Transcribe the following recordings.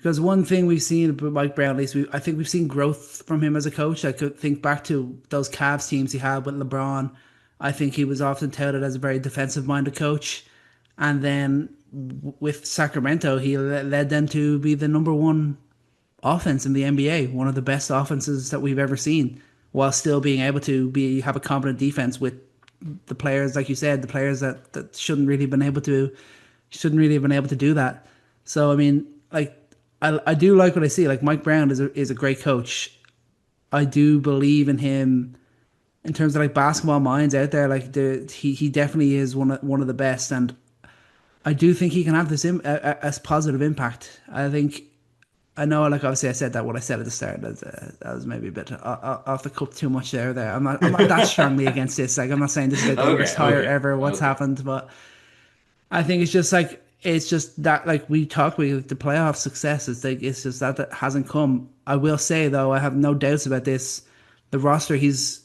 Because one thing we've seen about Mike Brown, at least I think we've seen growth from him as a coach. I could think back to those Cavs teams he had with LeBron. I think he was often touted as a very defensive-minded coach, and then with Sacramento, he led them to be the number one offense in the NBA, one of the best offenses that we've ever seen, while still being able to be have a competent defense with the players, like you said, the players that shouldn't really have been able to do that. So I mean, like I do like what I see. Like Mike Brown is a great coach. I do believe in him in terms of like basketball minds out there. Like he definitely is one of the best, and I do think he can have this as positive impact. I think I know, like obviously, I said that what I said at the start. That was maybe a bit off the cuff too much there. I'm not that strongly against this. Like, I'm not saying this is like the worst Okay, hire okay, ever. What's okay. happened, but I think it's just that like we talk about the playoff success. It's just that hasn't come. I will say though, I have no doubts about this. The roster he's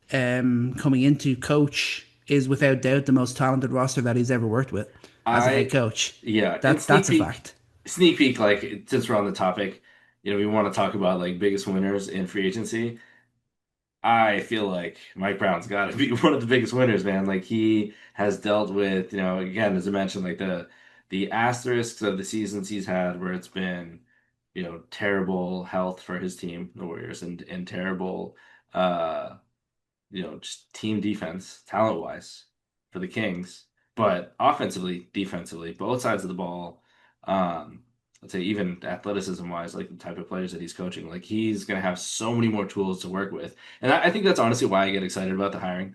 coming into coach is without doubt the most talented roster that he's ever worked with as a head I coach. yeah, and That's a fact. sneak peek. Like since we're on the topic, we want to talk about like biggest winners in free agency. I feel like Mike Brown's got to be one of the biggest winners, man. Like he has dealt with, again, as I mentioned, like the asterisks of the seasons he's had, where it's been, terrible health for his team, the Warriors, and terrible, uh, just team defense, talent wise, for the Kings. But offensively, defensively, both sides of the ball, um, let's say even athleticism wise, like the type of players that he's coaching, like he's gonna have so many more tools to work with. And I think that's honestly why I get excited about the hiring.